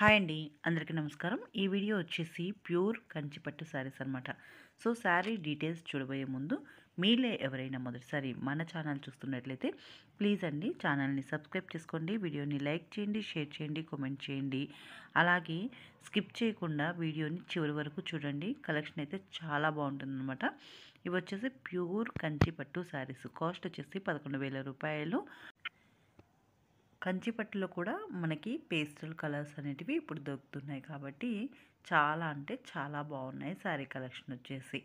Hi అండి. అందరికీ నమస్కారం. ఈ వీడియో వచ్చేసి ప్యూర్ కంచిపట్టు శారీస్ అనమాట. సో, శారీ డీటెయిల్స్ చూడబోయే ముందు మీలో ఎవరైనా మొదటిసారి మన ఛానల్ చూస్తున్నట్లయితే ప్లీజ్ అండి ఛానల్ని సబ్స్క్రైబ్ చేసుకోండి. వీడియోని లైక్ చేయండి, షేర్ చేయండి, కామెంట్ చేయండి. అలాగే స్కిప్ చేయకుండా వీడియోని చివరి వరకు చూడండి. కలెక్షన్ అయితే చాలా బాగుంటుందన్నమాట. ఇవి వచ్చేసి ప్యూర్ కంచిపట్టు శారీస్. కాస్ట్ వచ్చేసి 11,000 రూపాయలు. కంచిపట్టులో కూడా మనకి పేస్టల్ కలర్స్ అనేటివి ఇప్పుడు దొరుకుతున్నాయి కాబట్టి చాలా అంటే చాలా బాగున్నాయి శారీ కలెక్షన్ వచ్చేసి.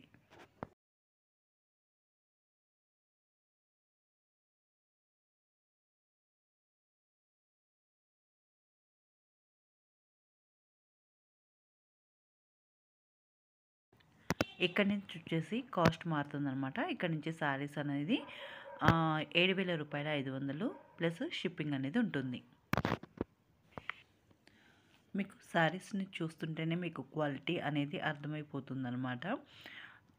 ఇక్కడ నుంచి వచ్చేసి కాస్ట్ మారుతుందనమాట. ఇక్కడ నుంచి శారీస్ అనేది 7,000 రూపాయల 500 ప్లస్ షిప్పింగ్ అనేది ఉంటుంది. మీకు శారీస్ని చూస్తుంటేనే మీకు క్వాలిటీ అనేది అర్థమైపోతుందనమాట.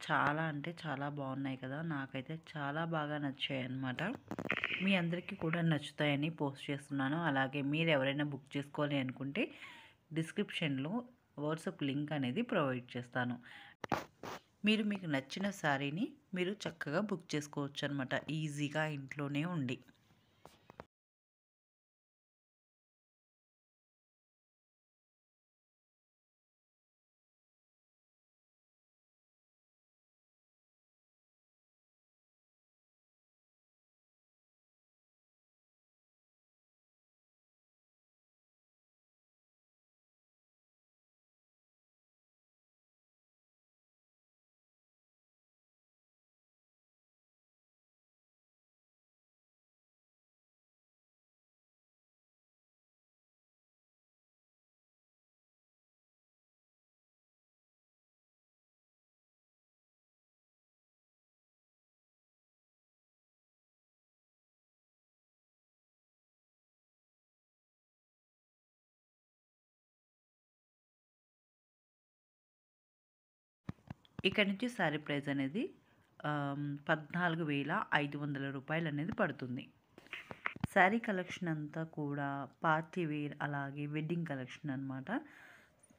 చాలా అంటే చాలా బాగున్నాయి కదా, నాకైతే చాలా బాగా నచ్చాయి అన్నమాట. మీ అందరికీ కూడా నచ్చుతాయని పోస్ట్ చేస్తున్నాను. అలాగే మీరు ఎవరైనా బుక్ చేసుకోవాలి అనుకుంటే డిస్క్రిప్షన్లో వాట్సాప్ లింక్ అనేది ప్రొవైడ్ చేస్తాను. మీకు నచ్చిన శారీని మీరు చక్కగా బుక్ చేసుకోవచ్చు అనమాట, ఈజీగా ఇంట్లోనే ఉండి. ఇక్కడ నుంచి శారీ ప్రైస్ అనేది 14,500 రూపాయలు అనేది పడుతుంది. శారీ కలెక్షన్ అంతా కూడా పార్టీ వేర్ అలాగే వెడ్డింగ్ కలెక్షన్ అనమాట.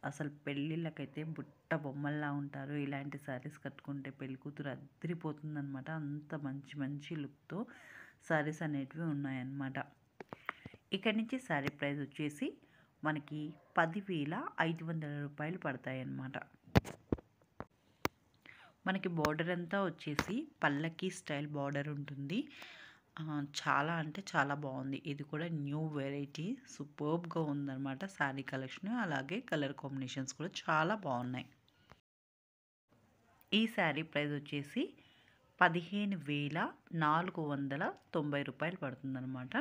అసలు పెళ్ళిళ్ళకైతే బుట్ట బొమ్మల్లా ఉంటారు. ఇలాంటి శారీస్ కట్టుకుంటే పెళ్లి కూతురు అద్దరిపోతుందనమాట. అంత మంచి మంచి లుక్తో శారీస్ అనేటివి ఉన్నాయన్నమాట. ఇక్కడ నుంచి శారీ ప్రైస్ వచ్చేసి మనకి 10,500 రూపాయలు పడతాయి అన్నమాట. మనకి బార్డర్ అంతా వచ్చేసి పల్లకి స్టైల్ బార్డర్ ఉంటుంది. చాలా అంటే చాలా బాగుంది. ఇది కూడా న్యూ వెరైటీ, సూపర్బ్గా ఉందన్నమాట శారీ కలెక్షన్. అలాగే కలర్ కాంబినేషన్స్ కూడా చాలా బాగున్నాయి. ఈ శారీ ప్రైస్ వచ్చేసి 15,490 రూపాయలు పడుతుందన్నమాట.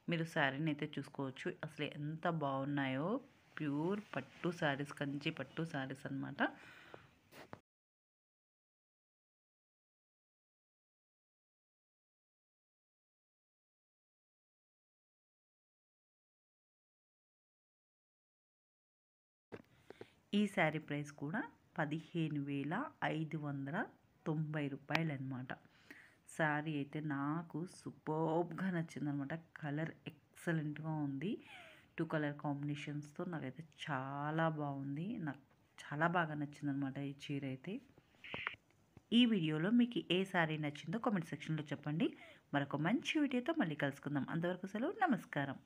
మీరు శారీని అయితే చూసుకోవచ్చు, అసలు ఎంత బాగున్నాయో. ప్యూర్ పట్టు శారీస్, కంచి పట్టు శారీస్ అన్నమాట. ఈ శారీ ప్రైస్ కూడా 15,590 రూపాయలు అనమాట. శారీ అయితే నాకు సూపర్బ్గా నచ్చిందనమాట. కలర్ ఎక్సలెంట్గా ఉంది. 2 కలర్ కాంబినేషన్స్తో నాకైతే చాలా బాగుంది. నాకు చాలా బాగా నచ్చిందనమాట ఈ చీర అయితే. ఈ వీడియోలో మీకు ఏ శారీ నచ్చిందో కామెంట్ సెక్షన్లో చెప్పండి. మరొక మంచి వీడియోతో మళ్ళీ కలుసుకుందాం. అంతవరకు సెలవు, నమస్కారం.